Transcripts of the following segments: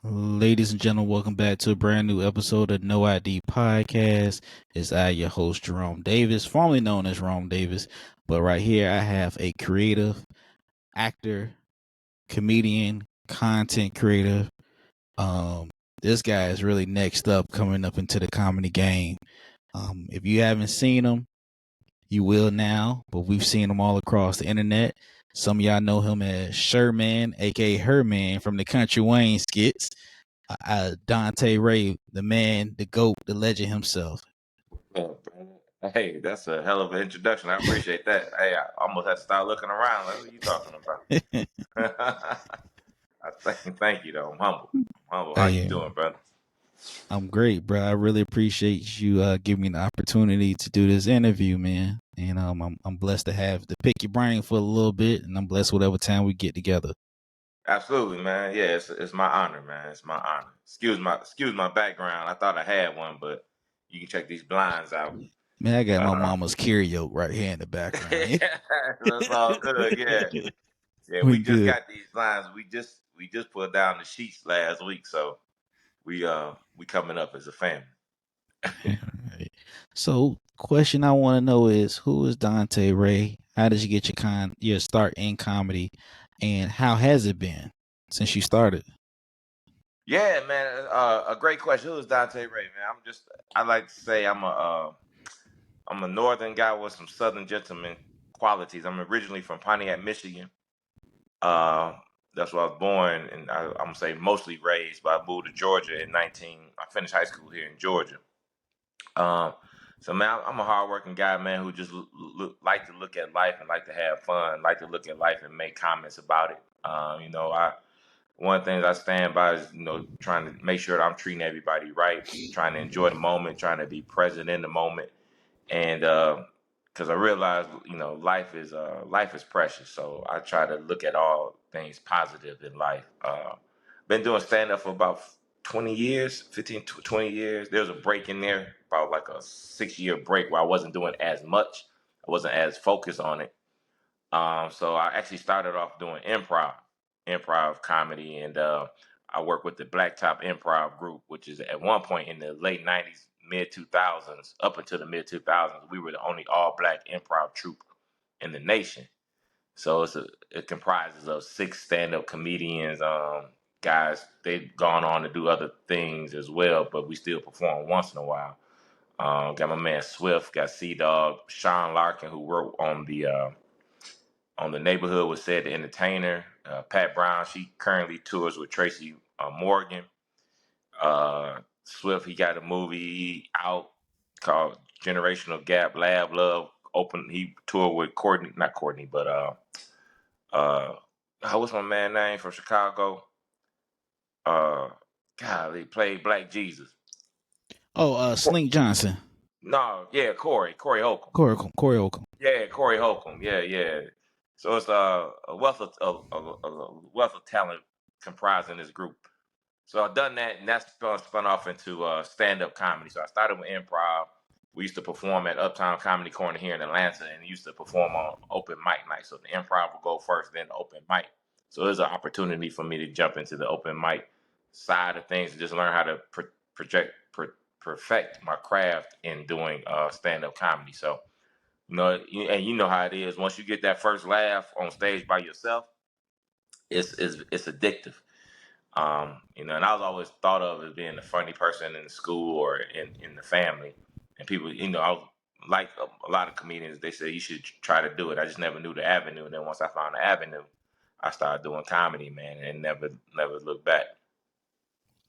Ladies and gentlemen, welcome back to a brand new episode of No ID Podcast. It's I, your host, Jerome Davis, formerly known as Jerome Davis. But right here, I have a creative actor, comedian, content creator. This guy is really next up, coming up into the comedy game. If you haven't seen him, you will now, but we've seen him all across the internet. Some of y'all know him as Sherman, aka Herman from the Country Wayne skits. Dontee Ray, the man, the GOAT, the legend himself. Hey, that's a hell of an introduction. I appreciate that. Hey, I almost had to start looking around. Like, what are you talking about? Thank you, though. I'm humble. How you Hey, doing, brother? I'm great, bro. I really appreciate you giving me the opportunity to do this interview, man. And I'm blessed to have to pick your brain for a little bit, and I'm blessed whatever time we get together. Absolutely, man. Yeah, it's my honor, man. It's my honor. Excuse my background. I thought I had one, but you can check these blinds out. Man, I got my Uh, mama's karaoke right here in the background. that's all good. Yeah, yeah. We We just good. got these blinds. We just put down the sheets last week, so we coming up as a family. Right. So, question I want to know is, who is Dontee Ray? How did you get your start in comedy, and how has it been since you started? Yeah, man. A great question. Who is Dontee Ray, man? I like to say I'm a northern guy with some southern gentleman qualities. I'm originally from Pontiac, Michigan. Uh, that's where I was born, and I'm gonna say mostly raised. But I moved to Georgia in 19. I finished high school here in Georgia. Um, so man, I'm a hardworking guy, man, who just like to look at life and like to have fun, like to look at life and make comments about it. I one of the things I stand by is, trying to make sure that I'm treating everybody right, trying to enjoy the moment, trying to be present in the moment, and because I realize, life is precious, so I try to look at all things positive in life. Been doing stand up for about 20 years, 15 to 20 years. There was a break in there, about like a 6 year break where I wasn't doing as much, I wasn't as focused on it. So I actually started off doing improv comedy, and I work with the Black Top Improv Group, which is at one point in the late '90s, mid 2000s, up until the mid 2000s, we were the only all black improv troupe in the nation. So it comprises of 6 stand-up comedians. Guys, they've gone on to do other things as well, but we still perform once in a while. Got my man Swift, got Sea Dog, Sean Larkin, who wrote on the neighborhood was said the entertainer. Pat Brown, she currently tours with Tracy Morgan. Swift, he got a movie out called Generational Gap. Lab Love open. He toured with Courtney, not Courtney, but what's my man name from Chicago? Uh, God, he played Black Jesus. Oh, Slink Johnson, No, yeah, Corey Holcomb. Corey Holcomb. Yeah, Corey Holcomb. Yeah, yeah. So it's a wealth of a wealth of talent comprising this group. So I've done that, and that's spun off into stand up comedy. So I started with improv. We used to perform at Uptown Comedy Corner here in Atlanta, and used to perform on open mic night. So the improv will go first, then the open mic. So there's an opportunity for me to jump into the open mic side of things and just learn how to perfect my craft in doing stand up comedy. So and you know how it is. Once you get that first laugh on stage by yourself, it's addictive. And I was always thought of as being the funny person in the school or in the family. And people, I was like a lot of comedians. They say you should try to do it. I just never knew the avenue. And then once I found the avenue, I started doing comedy, man, and never looked back.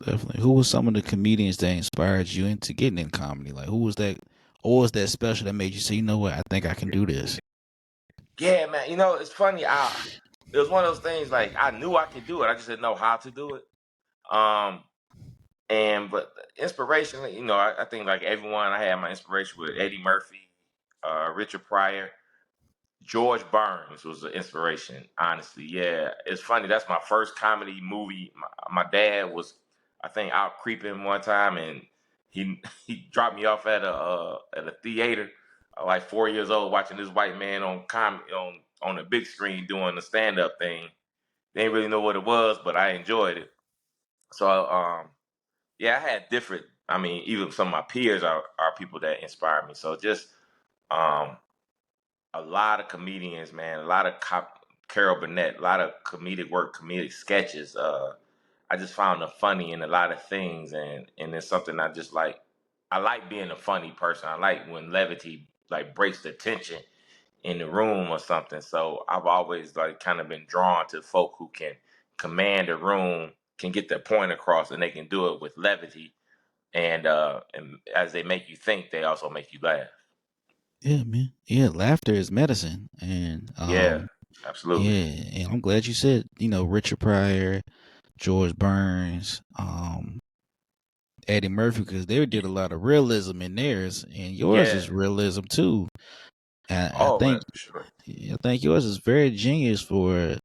Definitely. Who was some of the comedians that inspired you into getting in comedy? Like, who was that? Or was that special that made you say, you know what, I think I can do this? Yeah, man. It's funny. It was one of those things like I knew I could do it. I just didn't know how to do it. Um, but inspiration, I think like everyone, I had my inspiration with Eddie Murphy, Richard Pryor, George Burns was an inspiration. Honestly, yeah, it's funny. That's my first comedy movie. My dad was, I think, out creeping one time, and he he dropped me off at a theater, like 4 years old, watching this white man on the big screen doing the stand up thing. They didn't really know what it was, but I enjoyed it. So yeah, I had different. I mean, even some of my peers are people that inspire me. So just um, a lot of comedians, man, a lot of Carol Burnett, a lot of comedic work, comedic sketches. I just found them funny in a lot of things, and it's something I just like. I like being a funny person. I like when levity like breaks the tension in the room or something. So I've always like kind of been drawn to folk who can command a room, can get their point across, and they can do it with levity. And as they make you think, they also make you laugh. Yeah, man. Yeah, laughter is medicine, and Yeah, absolutely. yeah, and I'm glad you said Richard Pryor, George Burns, Eddie Murphy, because they did a lot of realism in theirs, and yours Yeah. is realism too. I Oh think man, for sure. I think yours is very genius for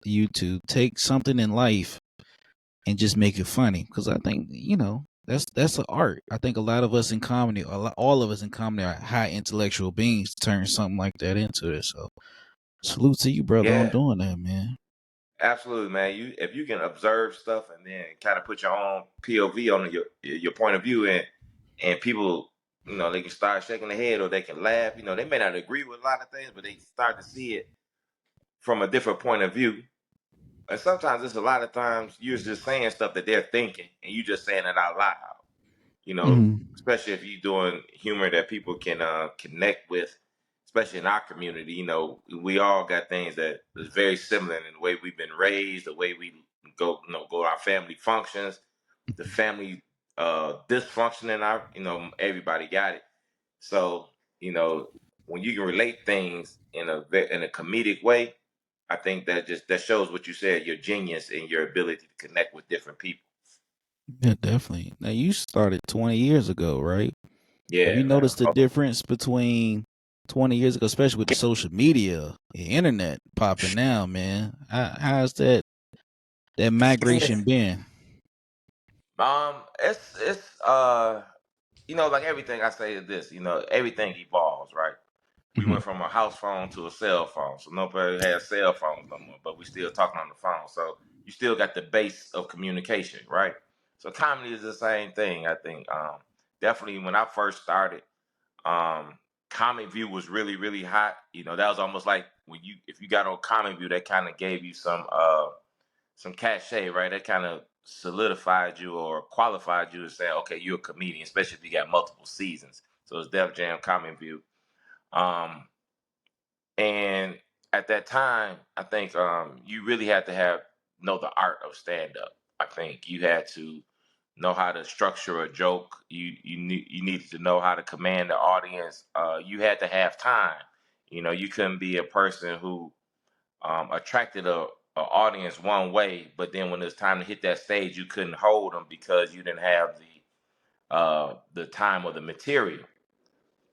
you to take something in life and just make it funny. Because I think that's an art. I think a lot of us in comedy, all of us in comedy, are high intellectual beings to turn something like that into it. So salute to you, brother, on Yeah, doing that, man. absolutely, man. You if you can observe stuff and then kind of put your own POV on your point of view, and people, they can start shaking their head or they can laugh. They may not agree with a lot of things, but they start to see it from a different point of view. And sometimes it's a lot of times you're just saying stuff that they're thinking, and you just saying it out loud. you know, Hmm. Especially if you're doing humor that people can connect with, especially in our community. We all got things that is very similar in the way we've been raised, the way we go to our family functions, the family dysfunction in our, everybody got it. So, you know, when you can relate things in a comedic way, I think that shows what you said, your genius and your ability to connect with different people. Yeah, definitely. Now you started 20 years ago, right? Have you Yeah, man. noticed the difference between 20 years ago, especially with the social media, the internet popping now, man? How's that migration been? It's like everything I say is this, everything evolves, right? We Hmm. went from a house phone to a cell phone, so nobody has cell phones no more, but we still talking on the phone. So you still got the base of communication, right? So comedy is the same thing, I think. Definitely when I first started, um, Comic View was really, really hot. That was almost like if you got on Comic View, that kind of gave you some cachet, right? That kind of solidified you or qualified you to say, okay, you're a comedian, especially if you got multiple seasons. So it's Def Jam, Comic View. Um, and at that time, I think you really had to know the art of stand up. I think you had to know how to structure a joke. You needed to know how to command the audience. You had to have time. You couldn't be a person who attracted a audience one way, but then when it's time to hit that stage, you couldn't hold them because you didn't have the time or the material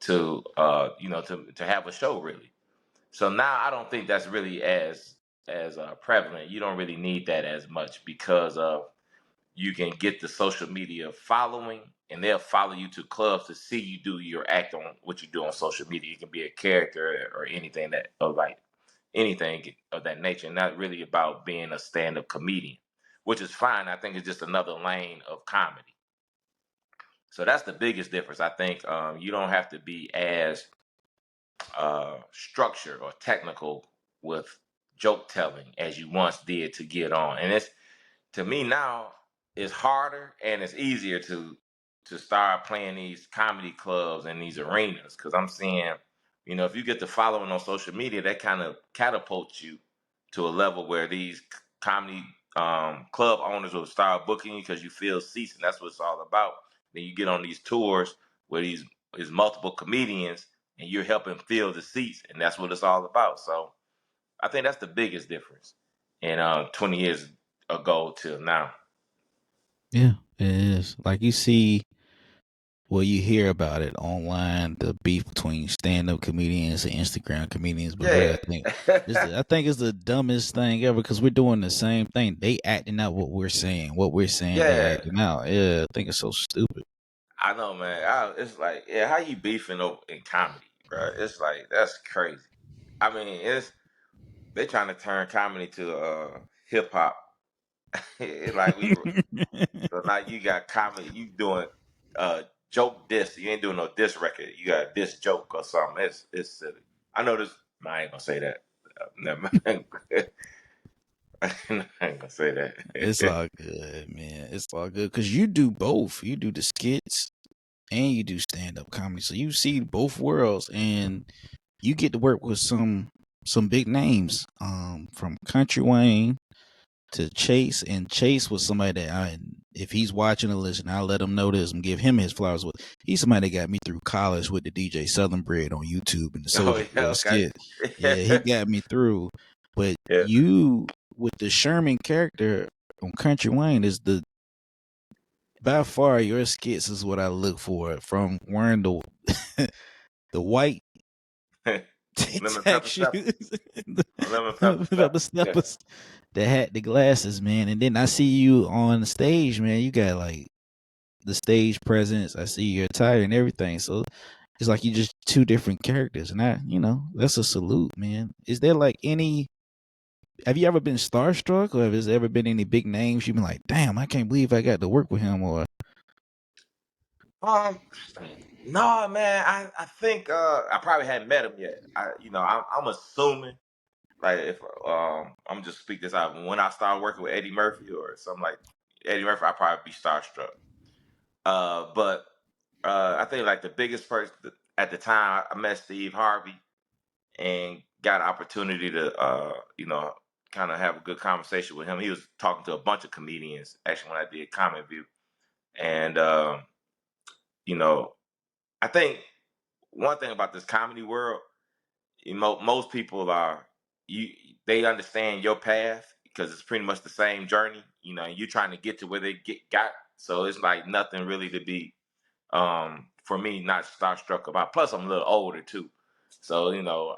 to have a show really. So now I don't think that's really as prevalent. You don't really need that as much because of you can get the social media following, and they'll follow you to clubs to see you do your act on what you do on social media. You can be a character or anything anything of that nature. Not really about being a stand-up comedian, which is fine. I think it's just another lane of comedy. So that's the biggest difference. I think you don't have to be as structured or technical with joke telling as you once did to get on. And it's to me now it's harder and it's easier to start playing these comedy clubs and these arenas because I'm seeing, if you get the following on social media, that kind of catapults you to a level where these comedy club owners will start booking you because you fill seats, and that's what it's all about. Then you get on these tours where these multiple comedians and you're helping fill the seats, and that's what it's all about. So I think that's the biggest difference in 20 years ago till now. Yeah, it is. Like you see, well, you hear about it online, the beef between stand-up comedians and Instagram comedians. But really, Yeah. I think it's the dumbest thing ever because we're doing the same thing. They acting out what we're saying. What we're saying, they Yeah. acting out. Yeah, I think it's so stupid. I know, man. It's like, yeah, how you beefing over in comedy, bro? It's like that's crazy. I mean, it's they trying to turn comedy to hip hop. Like we so now you got comedy. You doing joke diss. You ain't doing no diss record. You got diss joke or something. It's silly. I know this. No, I ain't gonna say that. Never mind. I ain't gonna say It's that. all good, man. It's all good because you do both. You do the skits and you do stand up comedy, so you see both worlds, and you get to work with some big names, from Country Wayne to Chase, and Chase was somebody that if he's watching or listening, I'll let him know this and give him his flowers. With he's somebody that got me through college with the DJ Southern Bread on YouTube and the Oh Soldier yeah, Boy okay. skit. Yeah, he got me through. But Yeah. you with the Sherman character on Country Wayne is by far your skits is what I look for, from wearing the the white Lemon tack pepper shoes, steppers. the Lemon pepper pepper steppers. Yeah. steppers, that hat, the glasses, man. And then I see you on the stage, man. You got like the stage presence. I see your attire and everything. So it's like you just two different characters, and that's a salute, man. Is there like any? Have you ever been starstruck, or has there ever been any big names you've been like, damn, I can't believe I got to work with him? Or Um, no, man. I think I probably hadn't met him yet. I'm assuming like if I'm just speak this out when I started working with Eddie Murphy or something like Eddie Murphy, I'd probably be starstruck. But I think like the biggest person at the time I met Steve Harvey and got an opportunity to kind of have a good conversation with him. He was talking to a bunch of comedians actually when I did Comment View, and you know I think one thing about this comedy world, most people are you they understand your path because it's pretty much the same journey. And you're trying to get to where they got. So it's like nothing really to be for me not starstruck about. Plus I'm a little older too. So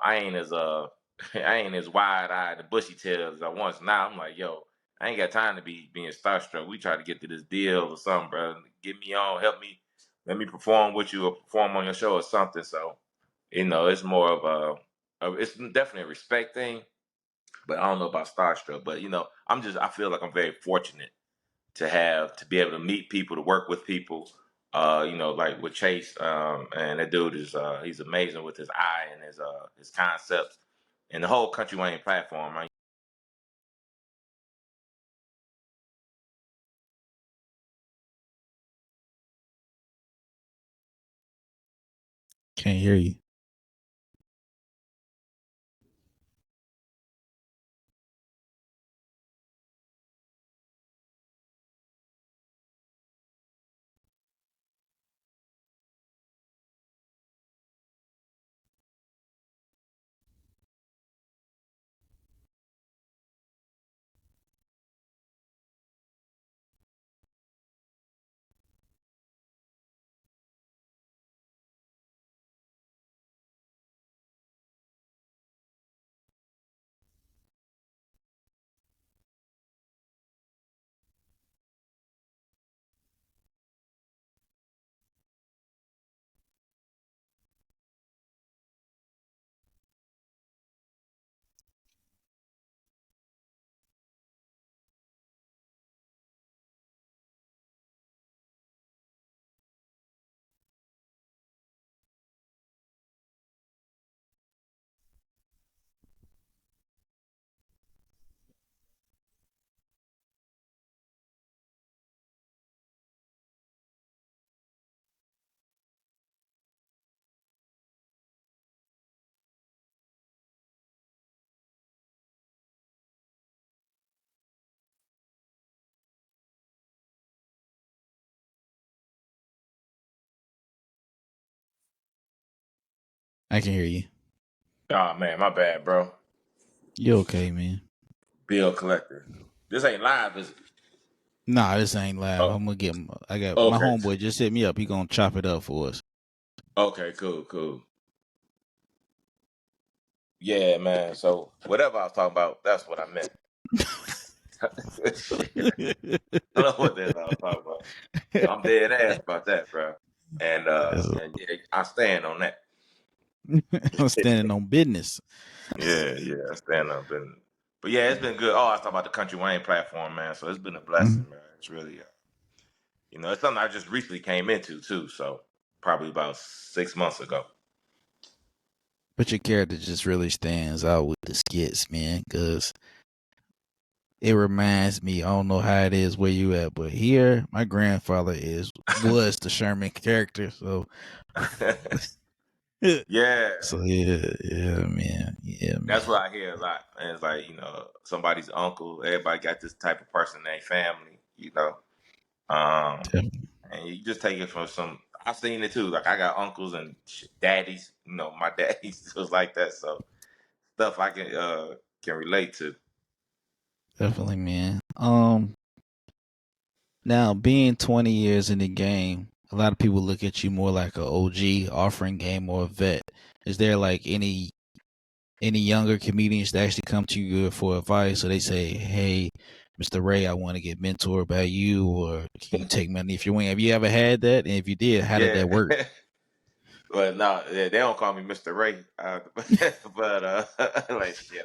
I ain't as I ain't as wide eyed and bushy tailed as I once. Now I'm like, yo, I ain't got time to be being starstruck. We try to get to this deal or something, bro. Get me on, help me, let me perform with you or perform on your show or something. So it's more of it's definitely a respect thing, but I don't know about starstruck. But I feel like I'm very fortunate to be able to meet people, to work with people. Like with Chase, and that dude is he's amazing with his eye and his concepts and the whole Country Wayne platform. Right? can't hear you. I can hear you. Oh man, my bad, bro. You okay, man? Bill collector. This ain't live, is it? Nah, this ain't live. Oh, I'm gonna get. I got my okay, homeboy just hit me up. He gonna chop it up for us. okay, cool, cool. Yeah, man. So whatever I was talking about, that's what I meant. Shit. I don't know what the hell I was talking about. I'm dead ass about that, bro. And yeah, I stand on that. I'm standing on business. Yeah, I stand on business. But yeah, it's been good. Oh, I was talking about the Country Wayne platform, man. So it's been a blessing, Mhm. man. It's really, it's something I just recently came into too. So probably about 6 months ago. But your character just really stands out with the skits, man, because it reminds me. I don't know how it is where you at, but here my grandfather was the Sherman character, so Yeah, so yeah, man, yeah, that's man, what I hear a lot. And it's like, somebody's uncle. Everybody got this type of person in their family, Um, definitely, and you just take it from some. I've seen it too. Like I got uncles and daddies. My daddy's was like that. So stuff I can relate to. definitely, man. Now being 20 years in the game, a lot of people look at you more like a OG, offering game, or a vet. Is there like any younger comedians that actually come to you for advice, or they say, "Hey, Mr. Ray, I want to get mentored by you, or can you take money if you win?" Have you ever had that? And if you did, how did Yeah. that work? But no, they don't call me Mr. Ray. But like shit,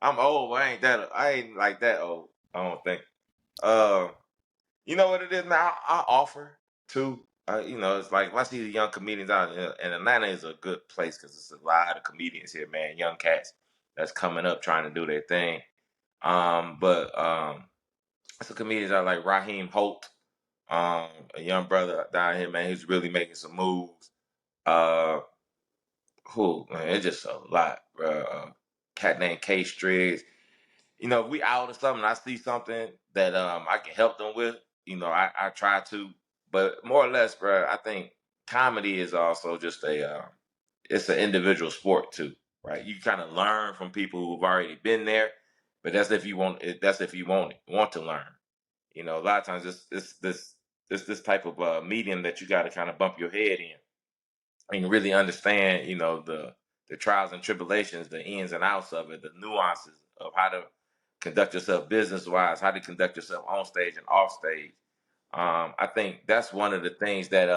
I'm old. I ain't like that old. I don't think. Uh, you know what it is, man. I offer too. It's like if I see the young comedians out here, and Atlanta is a good place because it's a lot of comedians here, man. Young cats that's coming up trying to do their thing. But some comedians are like Raheem Holt, a young brother down here, man. He's really making some moves. Uh, who man? It's just a lot, bro. Cat named K Striggs. If we out or something, I see something that I can help them with. I try to, but more or less, bro. I think comedy is also just it's an individual sport too, right? You kind of learn from people who've already been there, but that's if you want. That's if you want to learn. A lot of times it's this type of medium that you got to kind of bump your head in and really understand, the trials and tribulations, the ins and outs of it, the nuances of how to conduct yourself business wise, how to conduct yourself on stage and off stage. I think that's one of the things that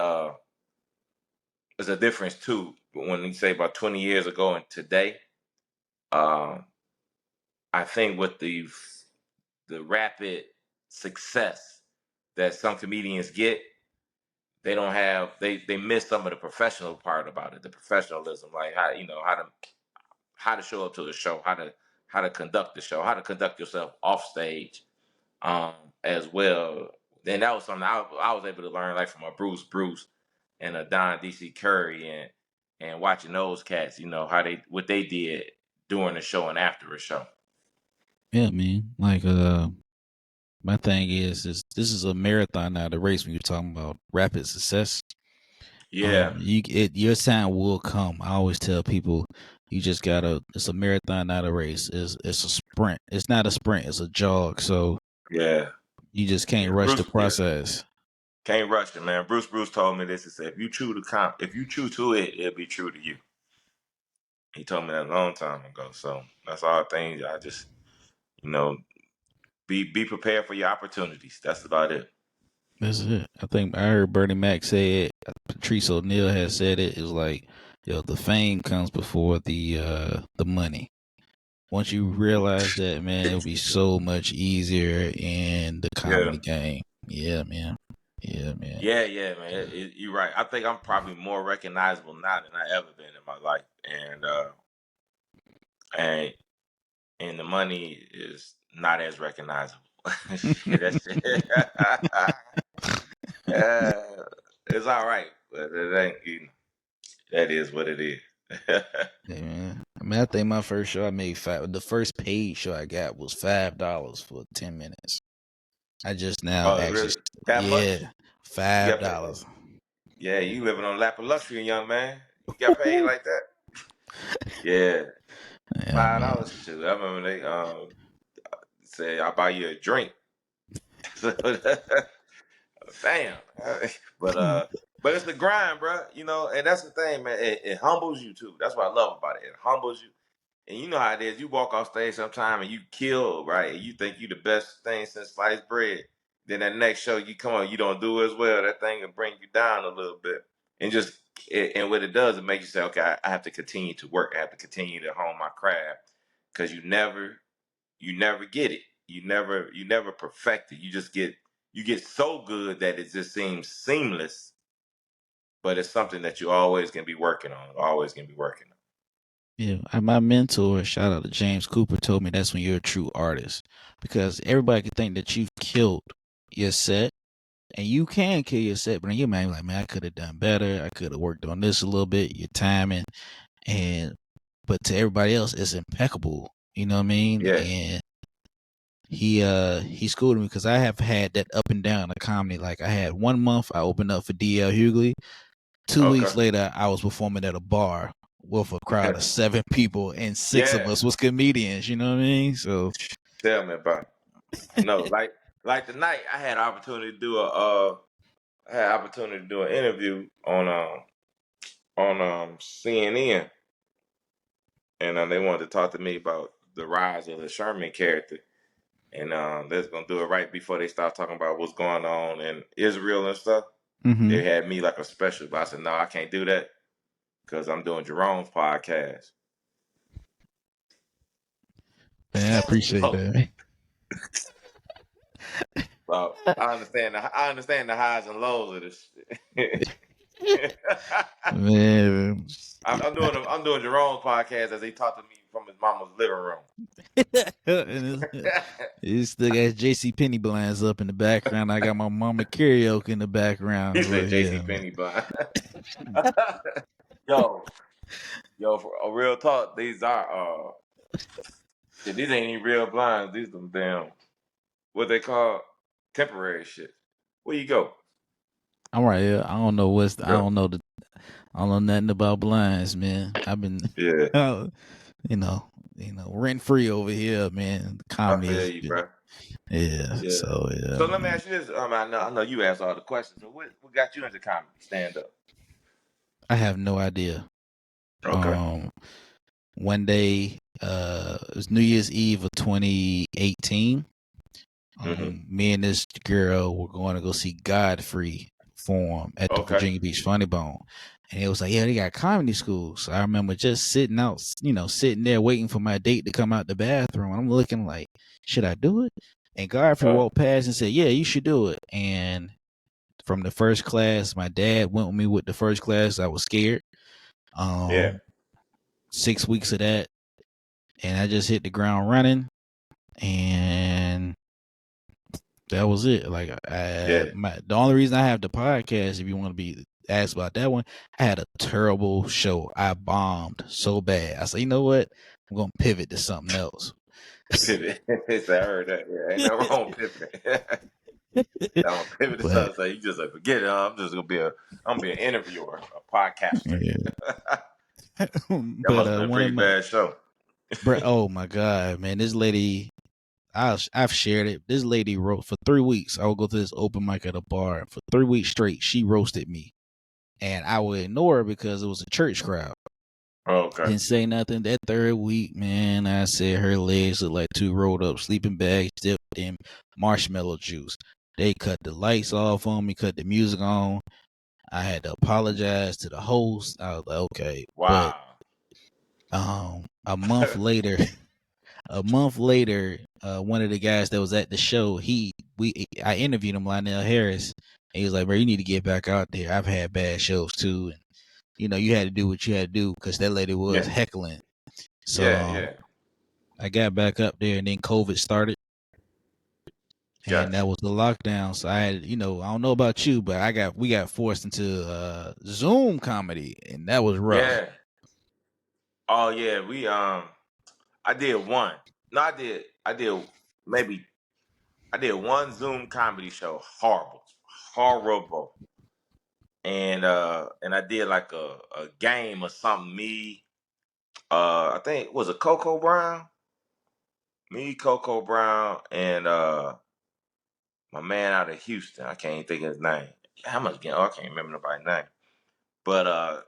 is a difference too. When you say about 20 years ago and today, um, I think with the rapid success that some comedians get, they don't have they miss some of the professional part about it, the professionalism, like how to show up to the show, how to conduct the show, how to conduct yourself off stage, as well. Then that was something I was able to learn like from a Bruce and a Don DC Curry and watching those cats, how what they did during the show and after a show. Yeah, man. Like, my thing is this is a marathon, not a race. When you're talking about rapid success, Yeah, your time will come. I always tell people, you just gotta. It's a marathon, not a race. It's a sprint. It's not a sprint. It's a jog. So yeah, you just yeah. can't rush the Yeah, process. can't rush it, man. Bruce told me this. He said, if you chew to it, it'll be true to you. He told me that a long time ago. So that's all things. I just, you know, be prepared for your opportunities. That's about it. That's it. I think I heard Bernie Mac say it. Patrice O'Neal has said it. It's like, the fame comes before the money. Once you realize that, man, it'll be so much easier in the Yeah. comedy game. Yeah, man. Yeah, man. Yeah, man. You're right. I think I'm probably more recognizable now than I ever been in my life, and and the money is not as recognizable. Shit, that shit. uh, it's all right, but it ain't. That is what it is. Yeah, man. I mean, I think my first show I made five. The first paid show I got was $5 for 10 minutes. I just now Oh, actually, really? That much? yeah, You five got paid? dollars. Yeah, you living on lap of luxury, young man. You got paid like that? Yeah, Yeah, man. $5. Shoot, I remember they said I'll buy you a drink. So, damn. But but it's the grind, bro. And that's the thing, man. It humbles you too. That's what I love about it. It humbles you. And you know how it is. You walk off stage sometime and you kill, right? And you think you the best thing since sliced bread. Then that next show you come on, you don't do as well. That thing will bring you down a little bit. And and what it does, it makes you say, okay, I have to continue to work. I have to continue to hone my craft because you never you never get it. You never perfect it. You get so good that it just seems seamless, but it's something that you always can be working on. Always can be working on. Yeah, my mentor, shout out to James Cooper, told me that's when you're a true artist, because everybody can think that you've killed your set, and you can kill your set, but in your mind, you're like, man, I could have done better. I could have worked on this a little bit, your timing, and but to everybody else, it's impeccable. You know what I mean? Yeah. And he schooled me because I have had that up and down of comedy. Like I had 1 month I opened up for DL Hughley. 2 weeks Okay. later, I was performing at a bar with a crowd of 7 people, and 6 of Yeah. us was comedians. You know what I mean? So Tell me about it. No, like tonight, I had an opportunity to do an interview on CNN, and they wanted to talk to me about the rise of the Sherman character, and they're gonna do it right before they start talking about what's going on in Israel and stuff. They had me like a special, but I said no, I can't do that because I'm doing Jerome's podcast. man, I appreciate so, that. so I understand the highs and lows of this shit. Man, I'm doing Jerome's podcast as he talked to me from his mama's living room. it still got JC Penny blinds up in the background. I got my mama karaoke in the background. He said But JC yeah, man. Penny blind. yo, for a real talk, these are shit, these ain't even real blinds. These them damn what they call temporary shit. Where you go? I'm right here. I don't know Yep. I don't know nothing about blinds, man. I've been, Yeah, you know, rent free over here, man. The I comedy feel has you, been, bro. yeah. Yeah. So yeah, So let me man. ask you this. I know you asked all the questions. So what got you into comedy? Stand up. I have no idea. Okay. Um, One day, it was New Year's Eve of 2018. Mm-hmm. Me and this girl were going to go see Godfrey perform at the Okay. Virginia Beach Funny Bone. And it was like, yeah, they got comedy school. So I remember just sitting out, sitting there waiting for my date to come out the bathroom. I'm looking like, should I do it? And Godfrey Uh, walked past and said, yeah, you should do it. And from the first class, my dad went with me with the first class. I was scared. yeah. 6 weeks of that, and I just hit the ground running, and that was it. Like Yeah. the only reason I have the podcast, if you want to be asked about that one, I had a terrible show. I bombed so bad. I said, you know what? I'm gonna pivot to something else. Pivot. I heard that. Yeah, ain't nothing wrong with pivot. I'm gonna pivot to But something. So you just like forget it. I'm gonna be an interviewer, a podcaster. yeah. That But must have been a one of pretty my bad show. oh my god, man, this lady. I've shared it. This lady wrote for 3 weeks. I would go to this open mic at a bar. For 3 weeks straight, she roasted me, and I would ignore her because it was a church crowd. Okay. Didn't say nothing. That third week, man, I said her legs look like 2 rolled up sleeping bags dipped in marshmallow juice. They cut the lights off on me, cut the music on. I had to apologize to the host. I was like, okay, but Wow. a month later, one of the guys that was at the show, I interviewed him, Lionel Harris, and he was like, bro, you need to get back out there. I've had bad shows too, and you had to do what you had to do because that lady was Yeah. heckling. So Yeah. Yeah. I got back up there, and then COVID started, and Gotcha. that was the lockdown. So I had, I don't know about you, but we got forced into Zoom comedy, and that was rough. Yeah. Oh yeah. I did one. No, I did maybe. I did one Zoom comedy show. Horrible. Horrible. And I did like a game or something. I think was it Coco Brown? Me, Coco Brown, and my man out of Houston. I can't think of his name. How much? I can't remember nobody's name. But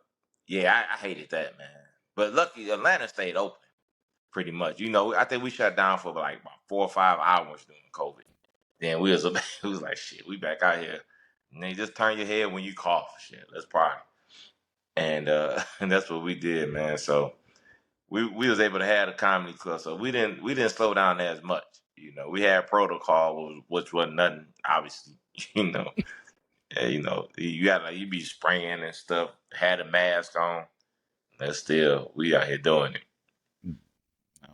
yeah, I hated that, man. But lucky Atlanta stayed open pretty much. I think we shut down for like about 4 or 5 hours during COVID. Then we was like, shit, we back out here. And they just turn your head when you cough. Shit, let's party. And and that's what we did, man. So we was able to have a comedy club, so we didn't slow down as much. We had protocol, which wasn't nothing, obviously. you know, yeah, you got you be spraying and stuff, had a mask on. That's still we out here doing it.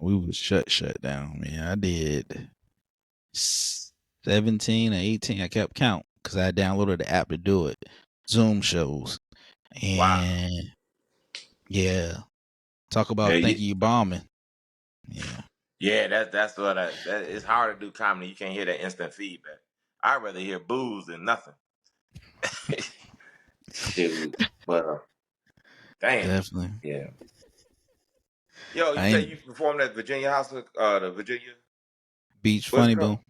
We was shut down, man. I did 17 or 18. I kept count because I downloaded the app to do it. Zoom shows. Wow. And yeah, talk Yeah, about thinking you bombing. Yeah. yeah. That's what that it's hard to do comedy. You can't hear that instant feedback. I'd rather hear boos than nothing. Shoot, but damn, Definitely. yeah. Yo, you I say ain't you performed at Virginia House, the Virginia, Beach what's Funny it called? Bone.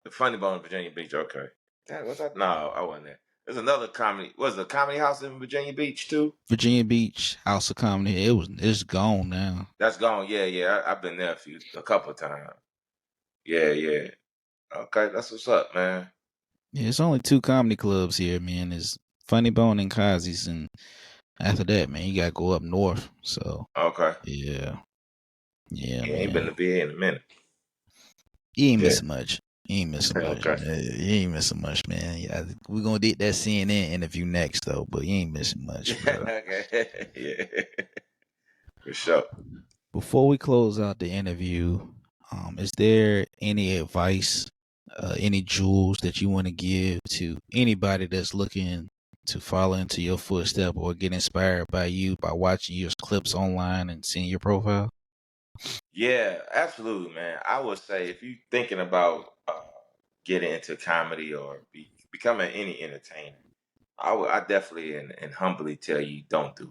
The Funny Bone in Virginia Beach. Okay. That was that? No, I wasn't there. There's another comedy. Was a comedy house in Virginia Beach too? Virginia Beach House of Comedy. It's gone now. That's gone. Yeah, yeah. I've been there a couple of times. Yeah, yeah. Okay, that's what's up, man. Yeah, it's only 2 comedy clubs here, man. It's Funny Bone and Kazi's, and after that, man, you gotta go up north. So Okay. yeah. Yeah, Yeah, ain't been man. to VA in a minute. You ain't Yeah. missing much. You ain't missing much. Okay. You ain't missing much, man. Yeah, we're gonna get that CNN interview next though, but you ain't missing much, bro. Okay. Yeah. For sure. Before we close out the interview, is there any advice, any jewels that you want to give to anybody that's looking to follow into your footstep or get inspired by you by watching your clips online and seeing your profile? Yeah, absolutely, man. I would say if you're thinking about getting into comedy or becoming any entertainer, I definitely and humbly tell you don't do it.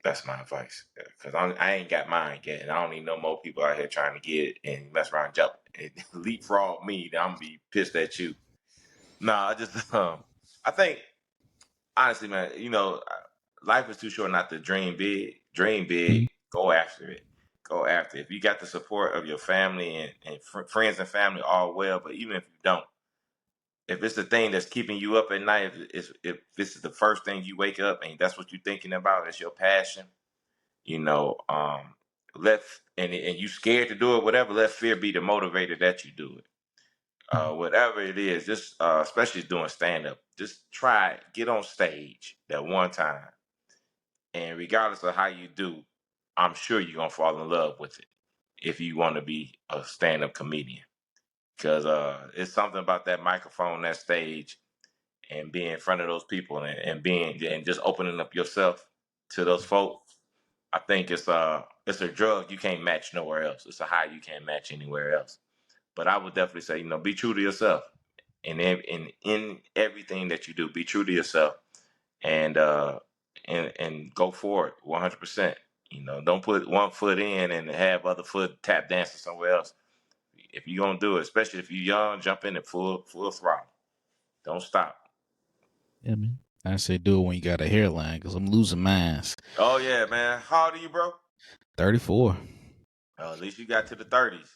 That's my advice because I ain't got mine yet, and I don't need no more people out here trying to get it and mess around, jump and leapfrog me. Then I'm gonna be pissed at you. Nah, I just I think honestly, man, life is too short not to dream big. Dream big. Go after it. Go after it. If you got the support of your family and friends and family, all well. But even if you don't, if it's the thing that's keeping you up at night, if this is the first thing you wake up and that's what you're thinking about, it's your passion. You know, let and you scared to do it, whatever. Let fear be the motivator that you do it. Whatever it is, just especially doing stand up, just try it. Get on stage that one time, and regardless of how you do, I'm sure you're gonna fall in love with it if you want to be a stand up comedian. Because it's something about that microphone, that stage, and being in front of those people and being and just opening up yourself to those folks. I think it's a drug you can't match nowhere else. It's a high you can't match anywhere else. But I would definitely say, be true to yourself. In everything that you do, be true to yourself and and go for it 100%. Don't put one foot in and have other foot tap dancing somewhere else. If you're gonna do it, especially if you're young, jump in at full throttle. Don't stop. Yeah, man. I say do it when you got a hairline because I'm losing mine. Oh yeah, man. How old are you, bro? 34. Oh, at least you got to the 30s.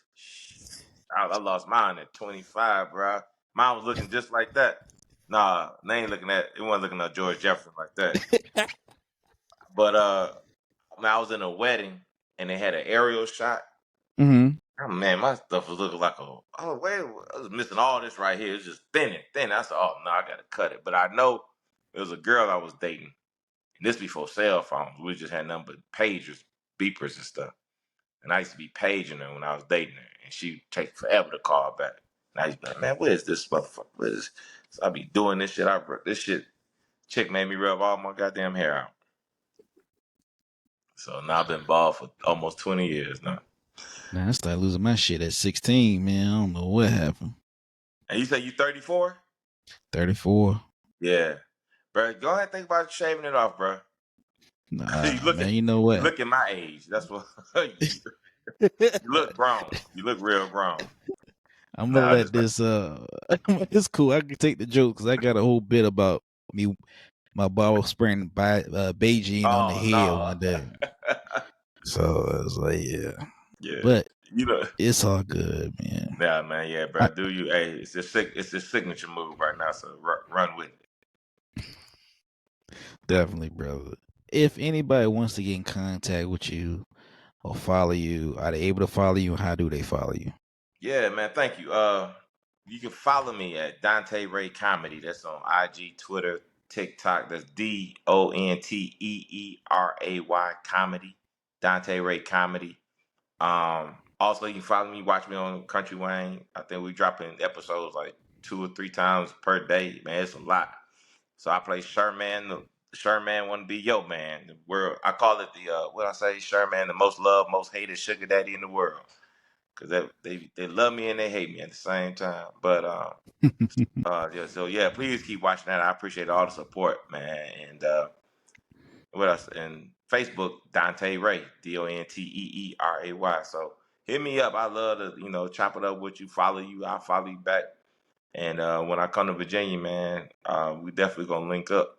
I lost mine at 25, bro. Mine was looking just like that. Nah, they ain't looking at it. Wasn't looking at George Jefferson like that. But I was in a wedding and they had an aerial shot. Mm-hmm. Oh man, my stuff was looking like wait, I was missing all this right here. It's just thin and thin. I said, oh no, I gotta cut it. But I know it was a girl I was dating. And this before cell phones. We just had nothing but pagers, beepers and stuff. And I used to be paging her when I was dating her, and she'd take forever to call back. And I used to be like, man, where is this motherfucker? Where is this? So I be doing this shit. This shit, chick made me rub all my goddamn hair out. So now I've been bald for almost 20 years now. Man, I started losing my shit at 16, man. I don't know what happened. And you say you 34? 34. Yeah. Bro, go ahead and think about shaving it off, bro. you Nah, looking man, you know you what? looking my age. That's what you look grown. You look real grown. I'm No, gonna I let just like this it's cool. I can take the joke because I got a whole bit about me my barber spraying Beijing on the oh head no. one day. So I was like, yeah. yeah. But You know. it's all good, man. Yeah, man, yeah, I, bro. Do you? Hey, it's a signature move right now. So run with it. definitely, brother. if anybody wants to get in contact with you or follow you, are they able to follow you? How do they follow you? Yeah, man. Thank you. You can follow me at Dontee Ray Comedy. That's on IG, Twitter, TikTok. That's DONTEERAY Comedy. Dontee Ray Comedy. Also, you can follow me, watch me on Country Wayne. I think we dropping episodes like 2 or 3 times per day. Man, it's a lot. So I play Sherman. The Sherman want to be yo man. The world. I call it the what I say, Sherman, the most loved, most hated sugar daddy in the world. Cause they love me and they hate me at the same time. But yeah. So yeah, please keep watching that. I appreciate all the support, man. And what else? And Facebook, Dontee Ray, DONTEERAY. So hit me up. I love to, chop it up with you, follow you, I'll follow you back. And when I come to Virginia, man, we definitely gonna link up.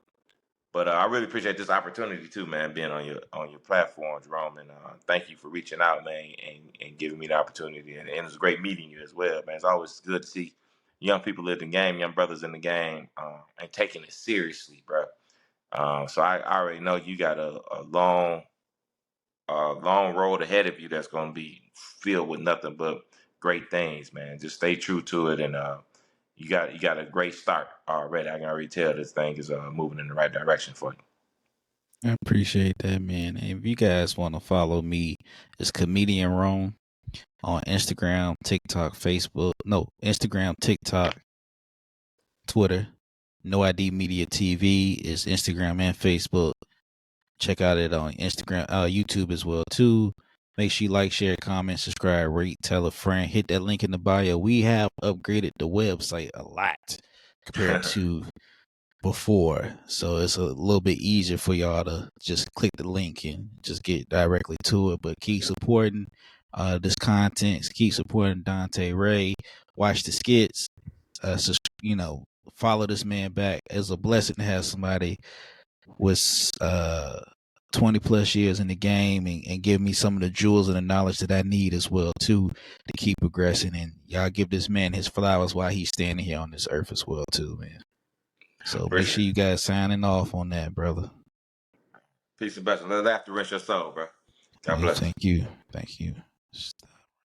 But I really appreciate this opportunity too, man, being on your platform, Jerome. And thank you for reaching out, man, and giving me the opportunity. And it's great meeting you as well, man. It's always good to see young people live the game, young brothers in the game, and taking it seriously, bro. So I already know you got a long road ahead of you that's going to be filled with nothing but great things, man. Just stay true to it, and you got a great start already. I can already tell this thing is moving in the right direction for you. I appreciate that, man. And if you guys want to follow me, it's Comedian Rome on Instagram, TikTok, Facebook. No, Instagram, TikTok, Twitter. No ID Media TV is Instagram and Facebook. Check out it on Instagram, YouTube as well too. Make sure you like, share, comment, subscribe, rate, tell a friend. Hit that link in the bio. We have upgraded the website a lot compared to before, so it's a little bit easier for y'all to just click the link and just get directly to it. But keep supporting this content. Keep supporting Dontee Ray. Watch the skits. So, follow this man back. It's a blessing to have somebody with 20 plus years in the game and give me some of the jewels and the knowledge that I need as well too to keep progressing. And y'all give this man his flowers while he's standing here on this earth as well too, man. So make sure Appreciate you it. guys signing off on that, brother. Peace and blessings. Let laughter rinse your soul, bro. God Hey, bless. thank you. Thank you.